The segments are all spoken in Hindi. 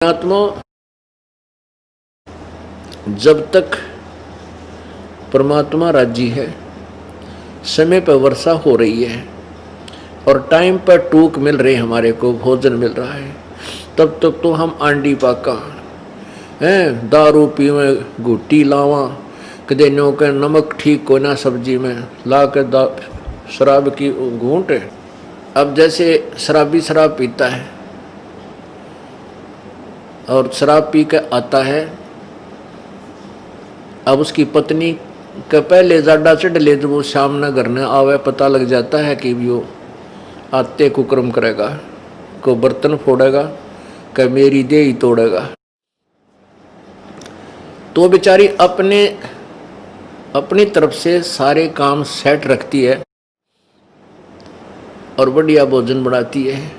आत्मा जब तक परमात्मा राजी है, समय पर वर्षा हो रही है और टाइम पर टूक मिल रही, हमारे को भोजन मिल रहा है, तब तक तो हम आंडी पाका हैं, दारू पीवे, घुट्टी लावा, कदे नो के नमक ठीक को ना सब्जी में ला के शराब की घूंट। अब जैसे शराबी शराब पीता है और शराब पी के आता है, अब उसकी पत्नी के पहले जाडा चढ़ ले, जब वो शाम न घर न आवे, पता लग जाता है कि वो आते कुकर्म करेगा, को बर्तन फोड़ेगा, कि मेरी देह ही तोड़ेगा। तो बेचारी अपनी तरफ से सारे काम सेट रखती है और बढ़िया भोजन बनाती है,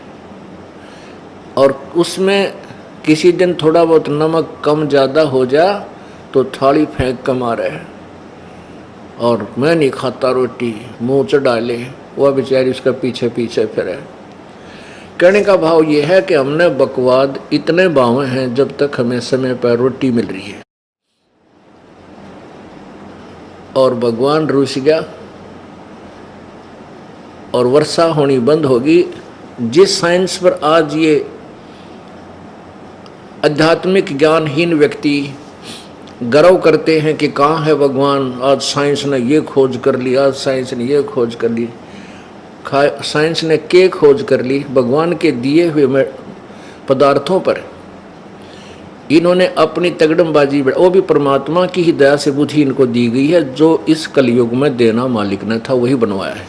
और उसमें किसी दिन थोड़ा बहुत नमक कम ज़्यादा हो जा तो थाली फेंक कर मारे और मैं नहीं खाता रोटी, मुंह चढ़ा ले, वह बेचारी उसका पीछे पीछे फिरे। कहने का भाव ये है कि हमने बकवाद इतने बावे हैं जब तक हमें समय पर रोटी मिल रही है, और भगवान रूस गया और वर्षा होनी बंद होगी। जिस साइंस पर आज ये आध्यात्मिक ज्ञानहीन व्यक्ति गर्व करते हैं कि कहाँ है भगवान, आज साइंस ने ये खोज कर ली, आज साइंस ने ये खोज कर ली, साइंस ने क्या खोज कर ली, भगवान के दिए हुए पदार्थों पर इन्होंने अपनी तगड़मबाजी, वो भी परमात्मा की ही दया से बुद्धि इनको दी गई है, जो इस कलयुग में देना मालिक ने था वही बनवाया है।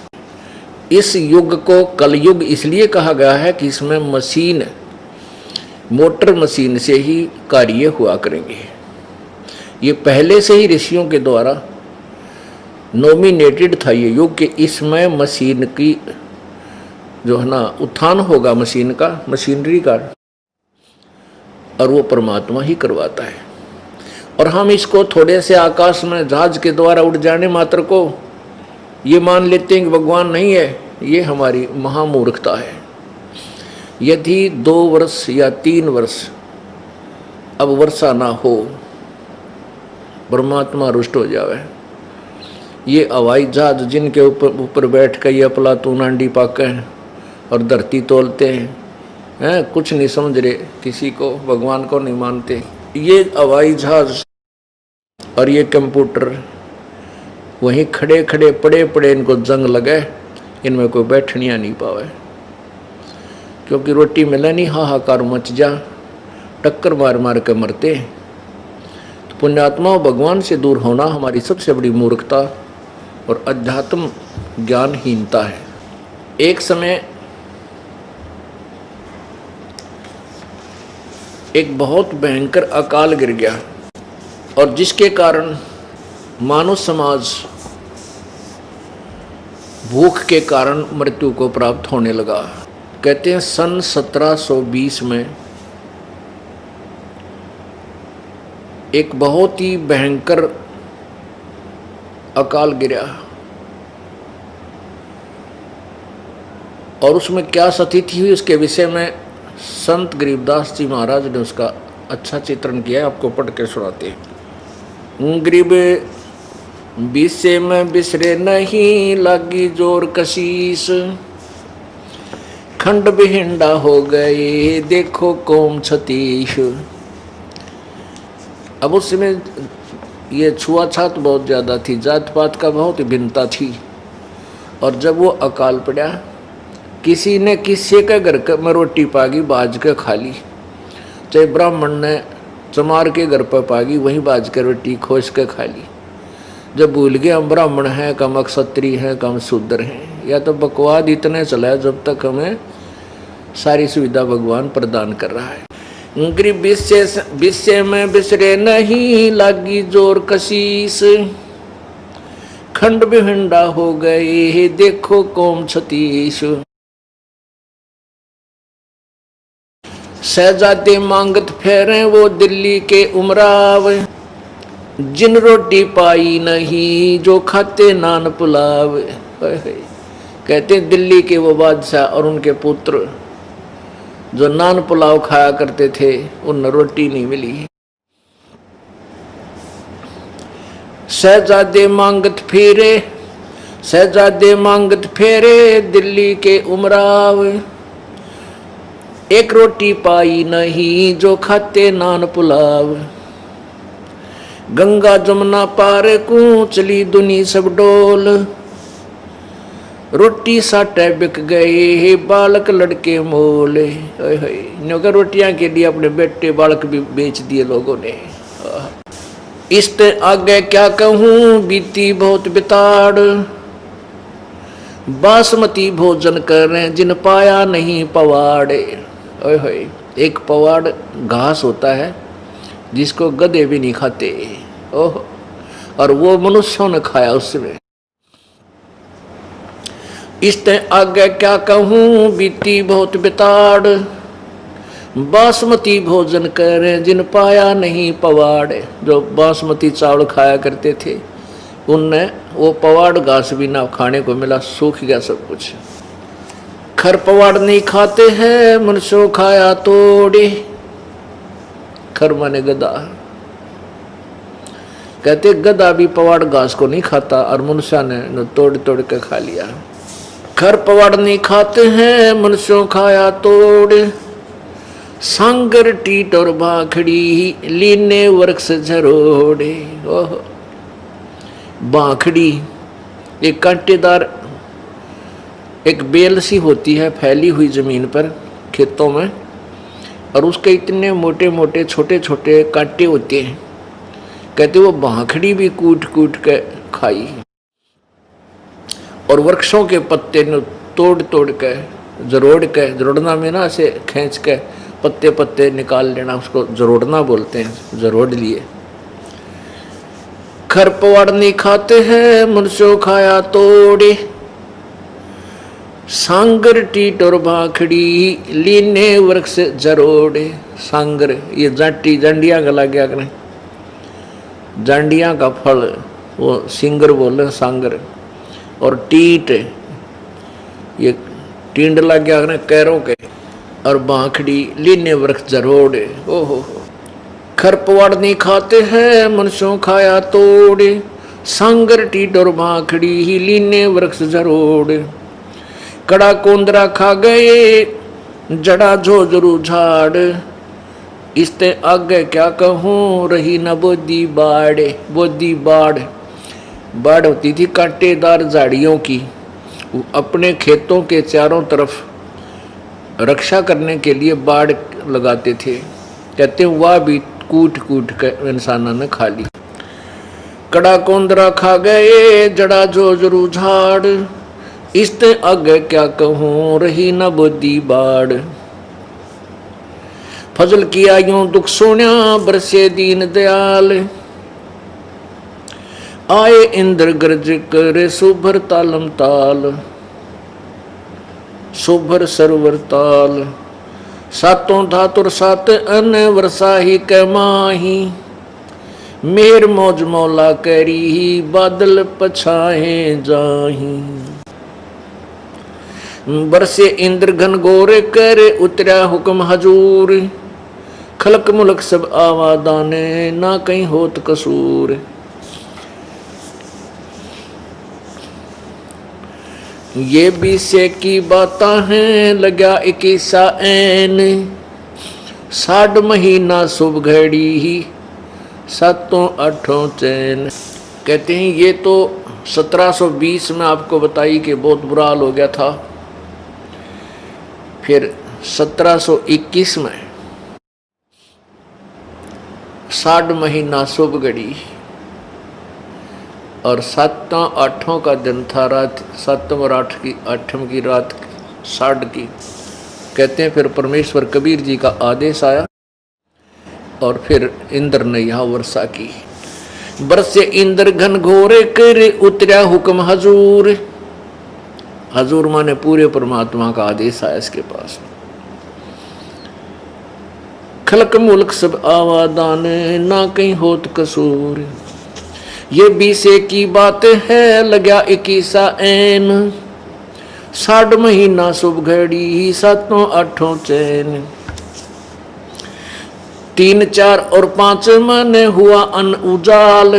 इस युग को कलयुग इसलिए कहा गया है कि इसमें मशीन, मोटर मशीन से ही कार्य हुआ करेंगे। ये पहले से ही ऋषियों के द्वारा नॉमिनेटेड था ये युग कि इसमें मशीन की जो है ना उत्थान होगा, मशीन का, मशीनरी का, और वो परमात्मा ही करवाता है। और हम इसको थोड़े से आकाश में जहाज के द्वारा उड़ जाने मात्र को ये मान लेते हैं कि भगवान नहीं है। ये हमारी महामूर्खता है। यदि 2 वर्ष या 3 वर्ष अब वर्षा ना हो, परमात्मा रुष्ट हो जावे, ये हवाई जहाज जिनके ऊपर बैठ कर ये प्लातून आंडी पाके और धरती तोलते हैं, कुछ नहीं समझ रहे, किसी को भगवान को नहीं मानते। ये हवाई जहाज और ये कंप्यूटर वहीं खड़े खड़े पड़े पड़े इनको जंग लगे, इनमें कोई बैठनिया नहीं पावे, क्योंकि रोटी मिले नहीं, हाहाकार मच जा, टक्कर मार मार के मरते। तो पुण्यात्मा भगवान से दूर होना हमारी सबसे बड़ी मूर्खता और अध्यात्म ज्ञानहीनता है। एक समय एक बहुत भयंकर अकाल गिर गया, और जिसके कारण मानव समाज भूख के कारण मृत्यु को प्राप्त होने लगा। कहते हैं सन 1720 में एक बहुत ही भयंकर अकाल गिरा, और उसमें क्या स्थिति हुई उसके विषय में संत गरीबदास जी महाराज ने उसका अच्छा चित्रण किया है, आपको पढ़ के सुनाते हैं। गरीब बिसे में बिसरे नहीं, लागी जोर कशीस, खंड बिहिंडा हो गए, देखो कौम छतीश। अब उसमें ये छुआछात बहुत ज़्यादा थी, जात पात का बहुत ही भिन्नता थी, और जब वो अकाल पड़ा, किसी ने किसी के घर में रोटी पागी बाज के खा ली, चाहे ब्राह्मण ने चमार के घर पर पागी वहीं बाज के रोटी खोज के खा ली। जब भूल गए हम ब्राह्मण हैं, कम क्षत्रिय हैं, कम शूद्र हैं, या तो बकवाद इतने चला जब तक हमें सारी सुविधा भगवान प्रदान कर रहा है। गरीब बिस्से में बिसरे नहीं, लागी जोर कशीस, खंड बिहिंडा हो गए, देखो कौम छतीश। शहजादे मांगत फेरे वो दिल्ली के उमराव, जिन रोटी पाई नहीं जो खाते नान पुलाव। कहते दिल्ली के वो बादशाह और उनके पुत्र जो नान पुलाव खाया करते थे उन रोटी नहीं मिली। शहजादे मांगत फेरे, शहजादे मांगत फेरे दिल्ली के उमराव, एक रोटी पाई नहीं जो खाते नान पुलाव। गंगा जमुना पार को चली दुनी सब डोल, रोटी साटे बिक गए बालक लड़के मोले। नौकर रोटियां के लिए अपने बेटे बालक भी बेच दिए लोगों ने। इसते आगे क्या कहूं बीती बहुत बिताड़, बासमती भोजन करें जिन पाया नहीं पवाड़े। एक पवाड़ घास होता है जिसको गधे भी नहीं खाते, ओह, और वो मनुष्यों ने खाया उसमें। इसते आगे क्या कहूं बीती बहुत बिताड़, बासमती भोजन करें जिन पाया नहीं पवाड़। जो बासमती चावल खाया करते थे उनने वो पवाड़ घास भी ना खाने को मिला, सूख गया सब कुछ। खर पवाड़ नहीं खाते हैं मनुष्यों खाया तोड़े, खर माने गधा, कहते गधा भी पवाड़ घास को नहीं खाता और मनुष्य ने तोड़ तोड़ के खा लिया। खर पवाड़ नहीं खाते हैं मनुष्यों खाया तोड़, सांगर टीट और बाखड़ी लीने वृक्ष झरोड़े। ओह, बाखड़ी एक कांटेदार एक बेल सी होती है फैली हुई जमीन पर खेतों में, और उसके इतने मोटे मोटे छोटे छोटे कांटे होते हैं। कहते वो बाखड़ी भी कूट कूट के खाई, और वृक्षों के पत्ते ने तोड़ तोड़ के जरोड़ना में ना ऐसे खींच के पत्ते पत्ते निकाल लेना, उसको जरोड़ना बोलते हैं, जरोड़ लिए। खर पवाड़ नहीं खाते हैं मनुष्यों खाया तोड़े, सांगर टीट और बाखड़ी लीने वृक्ष जरोड़े। सांगर ये जाटी जांडिया का लग गया करें, जांडिया का फल वो सिंगर बोले सांगर, और टीट ये टींड लग गया करें कैरों के, और बाखड़ी लीने वृक्ष जरोड़े। ओहो, खर पवाड़ नहीं खाते हैं मनुष्यों खाया तोड़े, सांगर टीट और बाखड़ी ही लीने वृक्ष जरोड़े। कड़ा कोंदरा खा गए जड़ा झोझरू झाड़, इसते आगे क्या कहूं रही न बोदी बाड़े। बोदी बाड़, बाड़ होती थी कांटेदार झाड़ियों की, अपने खेतों के चारों तरफ रक्षा करने के लिए बाड़ लगाते थे। कहते वह भी कूट कूट कर इंसानों ने खा ली। कड़ा कोंदरा खा गए जड़ा झोझरू झाड़, इसते आगे क्या कहूं रही न बोदी बाड़। फजल किया यूं दुख सोन्या बरसे दीन दयाल, आए इंद्र गर्ज करे सुभर तालम ताल। सुभर सरवर ताल, सातों धातुर सात अन वर्षा ही कै माही, मेर मौज मौला करी ही बादल पछाए जाही। बरसे इंद्र घन गोरे करे उतरा हुक्म हजूर, खलक मुलक सब आवादाने ना कहीं होत कसूर। ये बीसे की बातां हैं लगा 21 ऐन, 60 महीना शुभ घड़ी ही सातों आठों चैन। कहते हैं ये तो 1720 में आपको बताई कि बहुत बुरा हाल हो गया था। फिर 1721 में 60 महीना शुभ घड़ी और 7-8 का दिन था, रात 7 और 8 की रात 60 की। कहते हैं फिर परमेश्वर कबीर जी का आदेश आया और फिर इंद्र ने यहाँ वर्षा की। बरसे इंद्र घन घोरे करे उतरा हुक्म हजूर। हजूर माने पूरे परमात्मा का आदेश आया इसके पास। खलक मुल्क सब आवादान ना कहीं होत कसूर। ये बीसे की बात है लगा 21 ऐन, साठ महीना शुभ घड़ी सातों आठों चैन, 3 4 और 5 मन हुआ अन उजाल,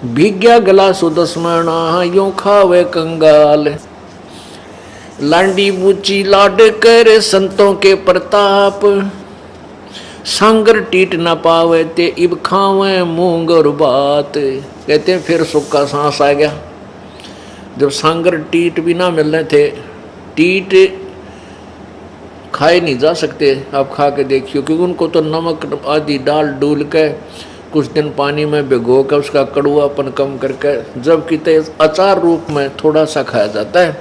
भीग्या गला सुदस्मणा यूं खावे कंगाल। लांडी बूची लाड कर संतों के प्रताप, सांगर टीट न पावे ते इब खावे मूंग और बात। कहते हैं फिर सुख का सांस आ गया जब सांगर टीट भी ना मिलने थे। टीट खाए नहीं जा सकते, आप खा के देखियो, क्योंकि उनको तो नमक आदि डाल डूल के कुछ दिन पानी में भिगो कर उसका कड़ुआपन कम करके जबकि अचार रूप में थोड़ा सा खाया जाता है,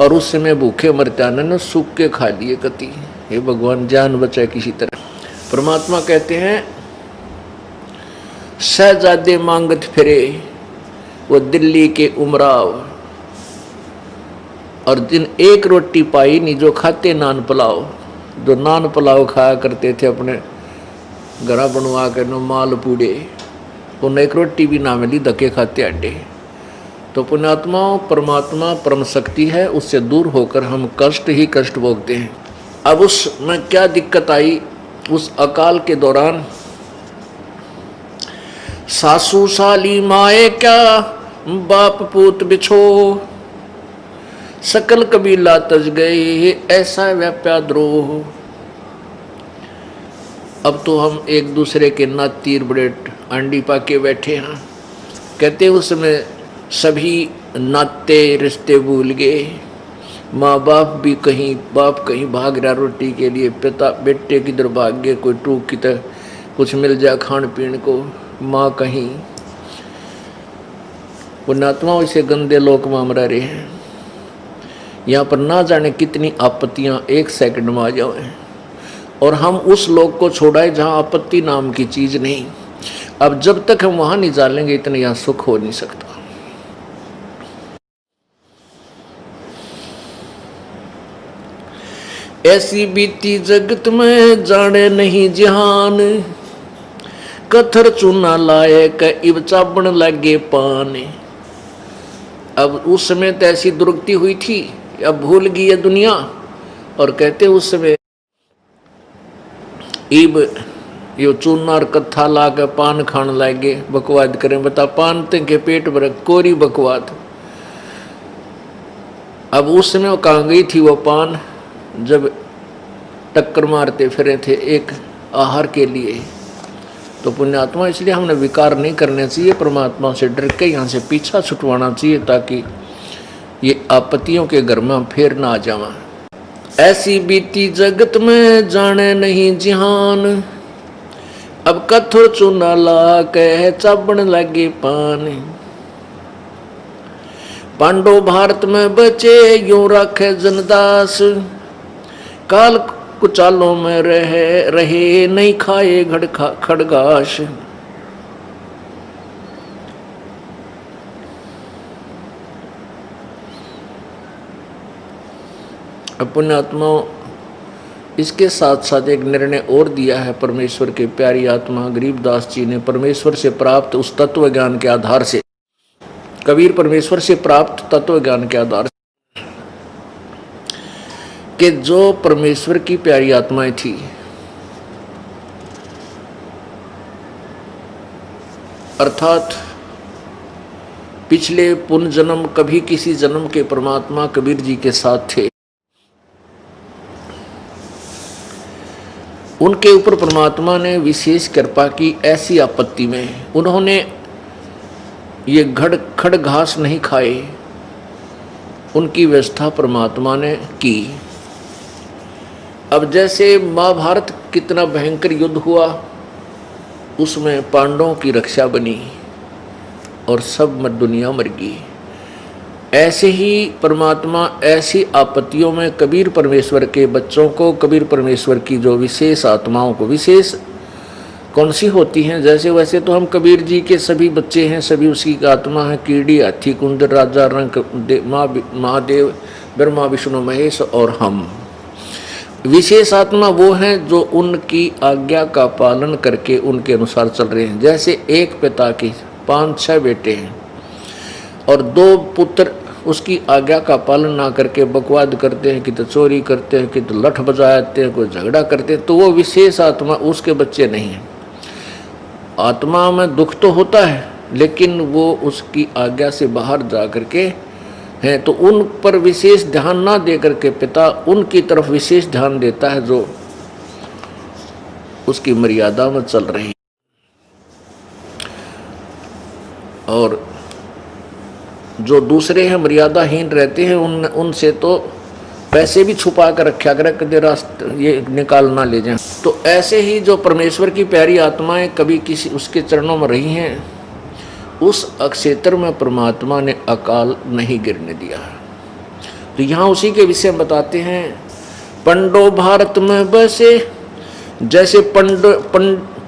और उस समय भूखे मरते आने ने सूख के खा लिए कति। हे भगवान जान बचाए किसी तरह। परमात्मा कहते हैं शहजादे मांगत फिरे वो दिल्ली के उमराव, और जिन एक रोटी पाई नहीं जो खाते नान पुलाव। जो नान पुलाव खाया करते थे अपने घरा बनवा कर नो माल पूड़े, उन एक रोटी भी ना मिली, धक्के खाते अड्डे। तो पुण्यात्माओं परमात्मा परम शक्ति है, उससे दूर होकर हम कष्ट ही कष्ट भोगते हैं। अब उसमें क्या दिक्कत आई, उस अकाल के दौरान सासू साली माए क्या बाप पूत बिछो, सकल कबीला तज गए ऐसा व्याप्या द्रोह। अब तो हम एक दूसरे के नातीर बड़े आंडी पाके बैठे हैं। कहते उसमें सभी नाते रिश्ते भूल गए, माँ बाप भी कहीं, बाप कहीं भाग रहा रोटी के लिए, पिता बेटे किधर भाग गए, कोई टूक की तरह कुछ मिल जाए खान पीने को, माँ कहीं। पुण्यात्मा इसे गंदे लोक में हम रह रहे हैं। यहाँ पर ना जाने कितनी आपत्तियाँ एक सेकंड में आ जाए, और हम उस लोक को छोड़ाए जहाँ आपत्ति नाम की चीज नहीं। अब जब तक हम वहाँ नहीं जानेंगे इतने यहाँ सुख हो नहीं सकता। ऐसी बीती जगत में जाने नहीं जहान, कथर चूना लाए क इब चाबण लगे पान। अब उस समय तो ऐसी दुर्गति हुई थी, अब भूल गई है दुनिया, और कहते उस समय इब यो चूना और कत्था ला के पान खान लागे, बकवाद करें। बता पान के पेट भर कोरी बकवाद। अब उस समय वो कहाँ गई थी वो पान, जब टक्कर मारते फिरे थे एक आहार के लिए। तो पुण्यात्मा इसलिए हमने विकार नहीं करने चाहिए, परमात्मा से डर के यहाँ से पीछा छुटवाना चाहिए, ताकि ये आपत्तियों के घर में फिर ना आ जावा। ऐसी बीती जगत में जाने नहीं जिहान, अब कथो चूना ला कह चाबण लगे पान। पांडव भारत में बचे यूं रखे जनदास, काल कुचालों में रहे नहीं खाए खड़गाश। पुण्यात्माओं इसके साथ साथ एक निर्णय और दिया है परमेश्वर के प्यारी आत्मा गरीबदास जी ने, परमेश्वर से प्राप्त उस तत्व ज्ञान के आधार से। कबीर परमेश्वर से प्राप्त तत्व ज्ञान के आधार से कि जो परमेश्वर की प्यारी आत्माएं थी, अर्थात पिछले पुनर्जन्म कभी किसी जन्म के परमात्मा कबीर जी के साथ थे, उनके ऊपर परमात्मा ने विशेष कृपा की। ऐसी आपत्ति में उन्होंने ये खड़ घास नहीं खाए, उनकी व्यवस्था परमात्मा ने की। अब जैसे महाभारत कितना भयंकर युद्ध हुआ, उसमें पांडवों की रक्षा बनी और सब दुनिया मर गई। ऐसे ही परमात्मा ऐसी आपत्तियों में कबीर परमेश्वर के बच्चों को, कबीर परमेश्वर की जो विशेष आत्माओं को, विशेष कौन सी होती हैं, जैसे वैसे तो हम कबीर जी के सभी बच्चे हैं, सभी उसकी आत्मा है। कीड़ी, हाथी, कुंदर, राजा, रंग, महादेव, ब्रह्मा, विष्णु, महेश और हम। विशेष आत्मा वो हैं जो उनकी आज्ञा का पालन करके उनके अनुसार चल रहे हैं। जैसे एक पिता के 5-6 बेटे हैं और 2 पुत्र उसकी आज्ञा का पालन ना करके बकवाद करते हैं, कि तो चोरी करते हैं, कि तो लठ बजाते हैं, कोई झगड़ा करते हैं, तो वो विशेष आत्मा उसके बच्चे नहीं हैं। आत्मा में दुख तो होता है, लेकिन वो उसकी आज्ञा से बाहर जा करके हैं, तो उन पर विशेष ध्यान ना दे करके पिता उनकी तरफ विशेष ध्यान देता है जो उसकी मर्यादा में चल रही है। और जो दूसरे हैं मर्यादाहीन रहते हैं, उनसे तो पैसे भी छुपा कर रखा करे, कदे रास्ते ये निकाल ना ले जाए। तो ऐसे ही जो परमेश्वर की प्यारी आत्माएं कभी किसी उसके चरणों में रही हैं, उस क्षेत्र में परमात्मा ने अकाल नहीं गिरने दिया। तो यहाँ उसी के विषय में बताते हैं, पंडो भारत में बसे, जैसे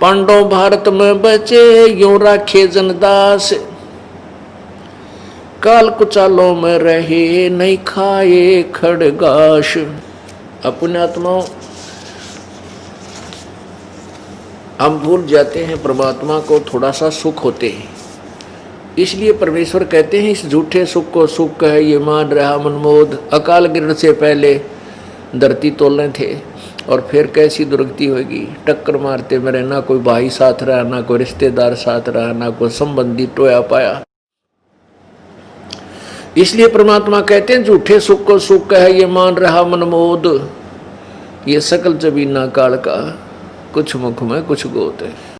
पांडव भारत में बचे, यूं राखे जनदास, काल कुचालों में रहे, नहीं खाए खड़गाश। अपने आत्माओं हम भूल जाते हैं परमात्मा को, थोड़ा सा सुख होते हैं, इसलिए परमेश्वर कहते हैं इस झूठे सुख को सुख है ये मान रहा मनमोद। अकाल गिरने से पहले धरती तोलने थे, और फिर कैसी दुर्गति होगी, टक्कर मारते मेरे, ना कोई भाई साथ रहा, ना कोई रिश्तेदार साथ रहा, ना कोई संबंधी टोया पाया। इसलिए परमात्मा कहते हैं झूठे सुख को सुख है ये मान रहा मनमोद, ये सकल जबीना काल का, कुछ मुख में कुछ गोत है।